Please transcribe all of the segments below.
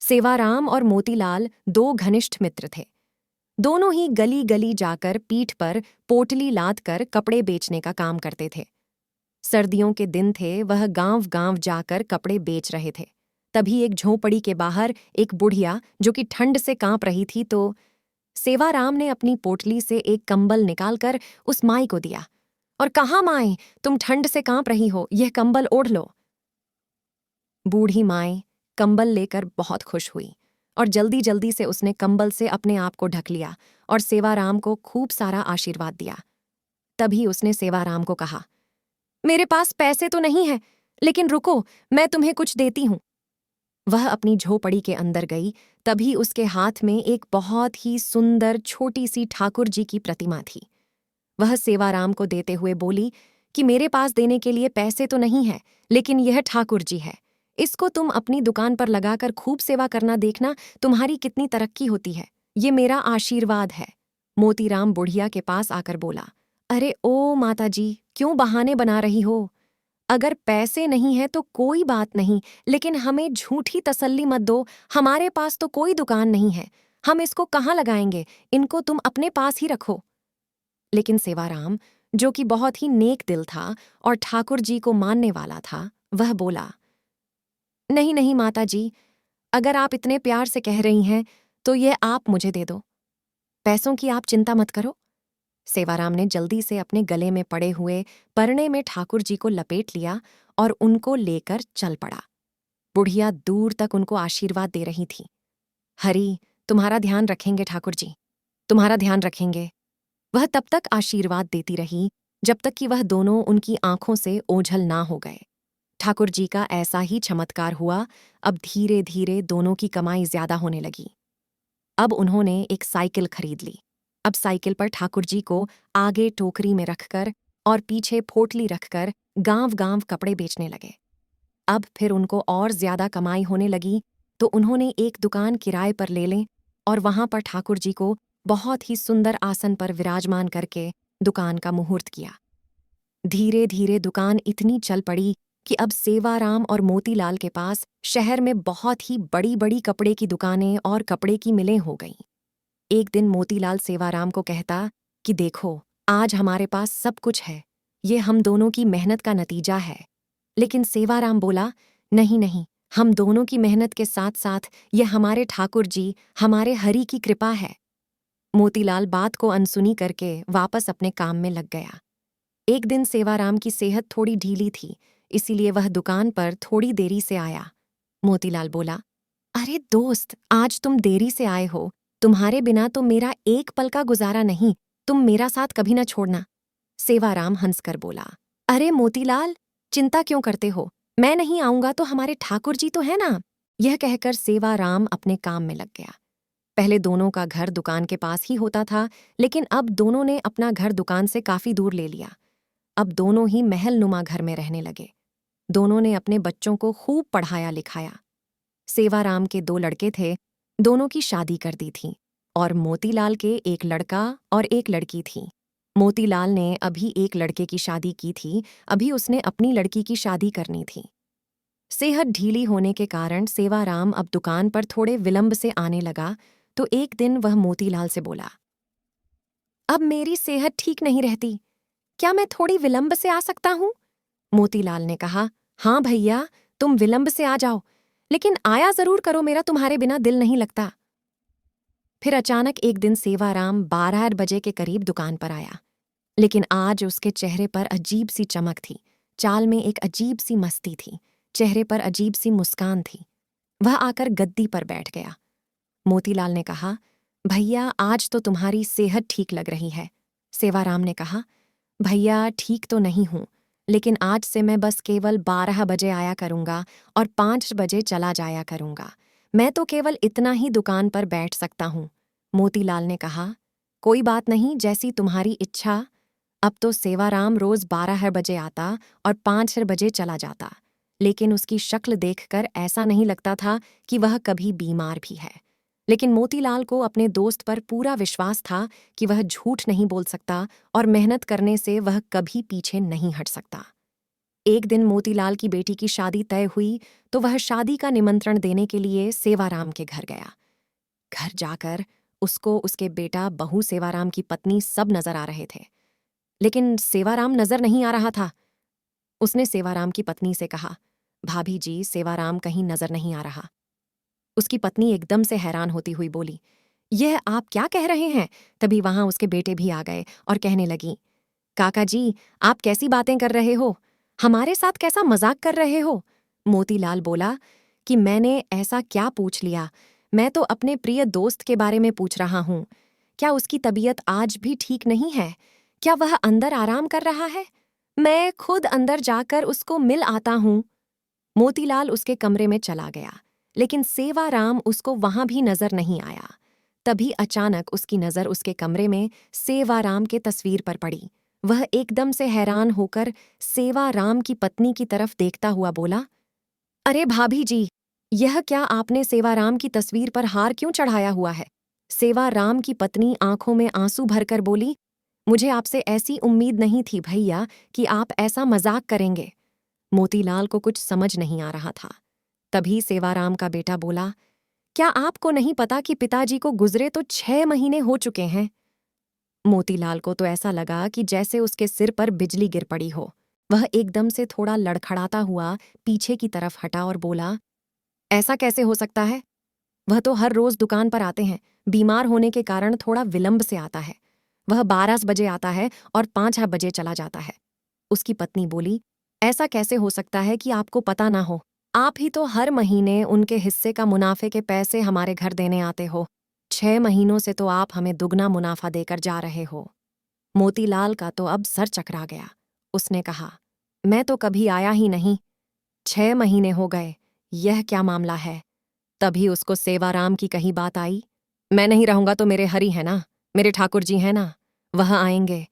सेवाराम और मोतीलाल दो घनिष्ठ मित्र थे। दोनों ही गली गली जाकर पीठ पर पोटली लाद कर कपड़े बेचने का काम करते थे। सर्दियों के दिन थे, वह गांव गांव जाकर कपड़े बेच रहे थे। तभी एक झोंपड़ी के बाहर एक बुढ़िया जो कि ठंड से कांप रही थी, तो सेवाराम ने अपनी पोटली से एक कंबल निकालकर उस माई को दिया और कहा, माई, तुम ठंड से कांप रही हो, यह कंबल ओढ़ लो। बूढ़ी माई कंबल लेकर बहुत खुश हुई और जल्दी जल्दी से उसने कंबल से अपने आप को ढक लिया और सेवाराम को खूब सारा आशीर्वाद दिया। तभी उसने सेवाराम को कहा, मेरे पास पैसे तो नहीं है, लेकिन रुको, मैं तुम्हें कुछ देती हूं। वह अपनी झोपड़ी के अंदर गई। तभी उसके हाथ में एक बहुत ही सुंदर छोटी सी ठाकुर जी की प्रतिमा थी। वह सेवाराम को देते हुए बोली कि मेरे पास देने के लिए पैसे तो नहीं है, लेकिन यह ठाकुर जी है। इसको तुम अपनी दुकान पर लगाकर खूब सेवा करना, देखना तुम्हारी कितनी तरक्की होती है। ये मेरा आशीर्वाद है। मोतीराम बुढ़िया के पास आकर बोला, अरे ओ माता जी, क्यों बहाने बना रही हो? अगर पैसे नहीं है तो कोई बात नहीं, लेकिन हमें झूठी तसल्ली मत दो। हमारे पास तो कोई दुकान नहीं है, हम इसको कहाँ लगाएंगे? इनको तुम अपने पास ही रखो। लेकिन सेवाराम, जो कि बहुत ही नेक दिल था और ठाकुर जी को मानने वाला था, वह बोला, नहीं नहीं माता जी, अगर आप इतने प्यार से कह रही हैं तो ये आप मुझे दे दो। पैसों की आप चिंता मत करो। सेवाराम ने जल्दी से अपने गले में पड़े हुए परने में ठाकुर जी को लपेट लिया और उनको लेकर चल पड़ा। बुढ़िया दूर तक उनको आशीर्वाद दे रही थी। हरी, तुम्हारा ध्यान रखेंगे ठाकुर जी, तुम्हारा ध्यान रखेंगे। वह तब तक आशीर्वाद देती रही जब तक कि वह दोनों उनकी आंखों से ओझल ना हो गए। ठाकुर जी का ऐसा ही चमत्कार हुआ। अब धीरे धीरे दोनों की कमाई ज्यादा होने लगी। अब उन्होंने एक साइकिल खरीद ली। अब साइकिल पर ठाकुर जी को आगे टोकरी में रखकर और पीछे पोटली रखकर गांव गांव कपड़े बेचने लगे। अब फिर उनको और ज्यादा कमाई होने लगी, तो उन्होंने एक दुकान किराए पर ले लें और वहां पर ठाकुर जी को बहुत ही सुंदर आसन पर विराजमान करके दुकान का मुहूर्त किया। धीरे धीरे दुकान इतनी चल पड़ी कि अब सेवाराम और मोतीलाल के पास शहर में बहुत ही बड़ी बड़ी कपड़े की दुकानें और कपड़े की मिलें हो गईं। एक दिन मोतीलाल सेवाराम को कहता कि देखो, आज हमारे पास सब कुछ है, ये हम दोनों की मेहनत का नतीजा है। लेकिन सेवाराम बोला, नहीं नहीं, हम दोनों की मेहनत के साथ साथ ये हमारे ठाकुर जी, हमारे हरि की कृपा है। मोतीलाल बात को अनसुनी करके वापस अपने काम में लग गया। एक दिन सेवाराम की सेहत थोड़ी ढीली थी, इसीलिए वह दुकान पर थोड़ी देरी से आया। मोतीलाल बोला, अरे दोस्त, आज तुम देरी से आए हो, तुम्हारे बिना तो मेरा एक पल का गुजारा नहीं, तुम मेरा साथ कभी न छोड़ना। सेवाराम हंसकर बोला, अरे मोतीलाल, चिंता क्यों करते हो? मैं नहीं आऊंगा तो हमारे ठाकुर जी तो है ना। यह कहकर सेवाराम अपने काम में लग गया। पहले दोनों का घर दुकान के पास ही होता था, लेकिन अब दोनों ने अपना घर दुकान से काफी दूर ले लिया। अब दोनों ही महल नुमा घर में रहने लगे। दोनों ने अपने बच्चों को खूब पढ़ाया लिखाया। सेवाराम के दो लड़के थे, दोनों की शादी कर दी थी, और मोतीलाल के एक लड़का और एक लड़की थी। मोतीलाल ने अभी एक लड़के की शादी की थी, अभी उसने अपनी लड़की की शादी करनी थी। सेहत ढीली होने के कारण सेवाराम अब दुकान पर थोड़े विलंब से आने लगा, तो एक दिन वह मोतीलाल से बोला, अब मेरी सेहत ठीक नहीं रहती, क्या मैं थोड़ी विलंब से आ सकता हूँ? मोतीलाल ने कहा, हाँ भैया, तुम विलंब से आ जाओ, लेकिन आया जरूर करो, मेरा तुम्हारे बिना दिल नहीं लगता। फिर अचानक एक दिन सेवाराम 12 बजे के करीब दुकान पर आया, लेकिन आज उसके चेहरे पर अजीब सी चमक थी, चाल में एक अजीब सी मस्ती थी, चेहरे पर अजीब सी मुस्कान थी। वह आकर गद्दी पर बैठ गया। मोतीलाल ने कहा, भैया, आज तो तुम्हारी सेहत ठीक लग रही है। सेवाराम ने कहा, भैया, ठीक तो नहीं हूं, लेकिन आज से मैं बस केवल 12 बजे आया करूंगा और 5 बजे चला जाया करूंगा। मैं तो केवल इतना ही दुकान पर बैठ सकता हूं। मोतीलाल ने कहा, कोई बात नहीं, जैसी तुम्हारी इच्छा। अब तो सेवाराम रोज 12 बजे आता और 5 बजे चला जाता, लेकिन उसकी शक्ल देखकर ऐसा नहीं लगता था कि वह कभी बीमार भी है। लेकिन मोतीलाल को अपने दोस्त पर पूरा विश्वास था कि वह झूठ नहीं बोल सकता और मेहनत करने से वह कभी पीछे नहीं हट सकता। एक दिन मोतीलाल की बेटी की शादी तय हुई तो वह शादी का निमंत्रण देने के लिए सेवाराम के घर गया। घर जाकर उसको उसके बेटा, बहू, सेवाराम की पत्नी सब नजर आ रहे थे, लेकिन सेवाराम नजर नहीं आ रहा था। उसने सेवाराम की पत्नी से कहा, भाभी जी, सेवाराम कहीं नजर नहीं आ रहा। उसकी पत्नी एकदम से हैरान होती हुई बोली, यह आप क्या कह रहे हैं? तभी वहां उसके बेटे भी आ गए और कहने लगी, काका जी, आप कैसी बातें कर रहे हो? हमारे साथ कैसा मजाक कर रहे हो? मोतीलाल बोला कि मैंने ऐसा क्या पूछ लिया? मैं तो अपने प्रिय दोस्त के बारे में पूछ रहा हूं। क्या उसकी तबीयत आज भी ठीक नहीं है? क्या वह अंदर आराम कर रहा है? मैं खुद अंदर जाकर उसको मिल आता हूं। मोतीलाल उसके कमरे में चला गया, लेकिन सेवाराम उसको वहां भी नजर नहीं आया। तभी अचानक उसकी नजर उसके कमरे में सेवाराम के तस्वीर पर पड़ी। वह एकदम से हैरान होकर सेवाराम की पत्नी की तरफ देखता हुआ बोला, अरे भाभी जी, यह क्या आपने सेवाराम की तस्वीर पर हार क्यों चढ़ाया हुआ है? सेवाराम की पत्नी आंखों में आंसू भरकर बोली, मुझे आपसे ऐसी उम्मीद नहीं थी भैया कि आप ऐसा मजाक करेंगे। मोतीलाल को कुछ समझ नहीं आ रहा था। तभी सेवाराम का बेटा बोला, क्या आपको नहीं पता कि पिताजी को गुजरे तो 6 महीने हो चुके हैं? मोतीलाल को तो ऐसा लगा कि जैसे उसके सिर पर बिजली गिर पड़ी हो। वह एकदम से थोड़ा लड़खड़ाता हुआ पीछे की तरफ हटा और बोला, ऐसा कैसे हो सकता है? वह तो हर रोज दुकान पर आते हैं। बीमार होने के कारण थोड़ा विलंब से आता है। वह 12 बजे आता है और 5 बजे चला जाता है। उसकी पत्नी बोली, ऐसा कैसे हो सकता है कि आपको पता ना हो? आप ही तो हर महीने उनके हिस्से का मुनाफे के पैसे हमारे घर देने आते हो। 6 महीनों से तो आप हमें दुगना मुनाफा देकर जा रहे हो। मोतीलाल का तो अब सर चकरा गया। उसने कहा, मैं तो कभी आया ही नहीं। 6 महीने हो गए, यह क्या मामला है? तभी उसको सेवाराम की कही बात आई, मैं नहीं रहूंगा तो मेरे हरि है ना, मेरे ठाकुर जी हैं ना, वह आएंगे।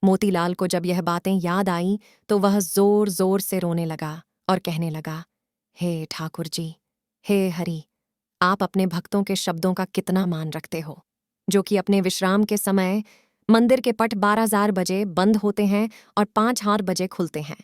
मोतीलाल को जब यह बातें याद आई तो वह जोर जोर से रोने लगा और कहने लगा, हे ठाकुर जी, हे हरि, आप अपने भक्तों के शब्दों का कितना मान रखते हो, जो कि अपने विश्राम के समय मंदिर के पट 12 बजे बंद होते हैं और 5 बजे खुलते हैं।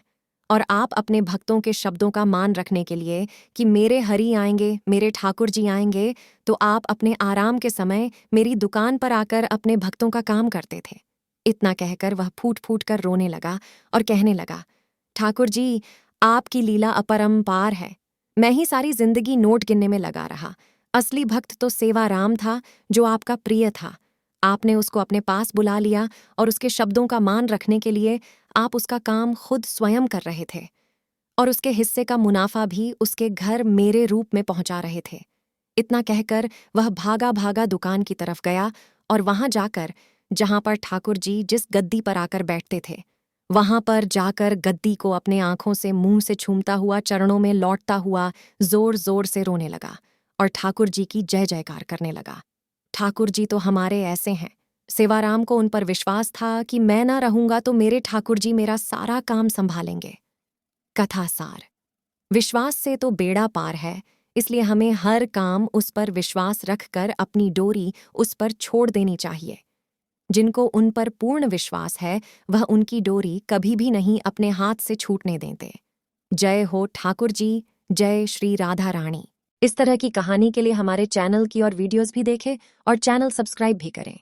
और आप अपने भक्तों के शब्दों का मान रखने के लिए कि मेरे हरि आएंगे, मेरे ठाकुर जी आएंगे, तो आप अपने आराम के समय मेरी दुकान पर आकर अपने भक्तों का काम करते थे। इतना कहकर वह फूट फूट कर रोने लगा और कहने लगा, ठाकुर जी, आपकी लीला अपरंपार है। मैं ही सारी जिंदगी नोट गिनने में लगा रहा। असली भक्त तो सेवाराम था, जो आपका प्रिय था। आपने उसको अपने पास बुला लिया और उसके शब्दों का मान रखने के लिए आप उसका काम खुद स्वयं कर रहे थे और उसके हिस्से का मुनाफा भी उसके घर मेरे रूप में पहुंचा रहे थे। इतना कहकर वह भागा भागा दुकान की तरफ गया और वहां जाकर, जहां पर ठाकुर जी जिस गद्दी पर आकर बैठते थे, वहां पर जाकर गद्दी को अपने आंखों से मुंह से छूमता हुआ चरणों में लौटता हुआ जोर जोर से रोने लगा और ठाकुर जी की जय जयकार करने लगा। ठाकुर जी तो हमारे ऐसे हैं। सेवाराम को उन पर विश्वास था कि मैं ना रहूंगा तो मेरे ठाकुर जी मेरा सारा काम संभालेंगे। कथा सार, विश्वास से तो बेड़ा पार है, इसलिए हमें हर काम उस पर विश्वास रखकर अपनी डोरी उस पर छोड़ देनी चाहिए। जिनको उन पर पूर्ण विश्वास है, वह उनकी डोरी कभी भी नहीं अपने हाथ से छूटने देते। जय हो ठाकुर जी, जय श्री राधा रानी। इस तरह की कहानी के लिए हमारे चैनल की और वीडियोस भी देखें और चैनल सब्सक्राइब भी करें।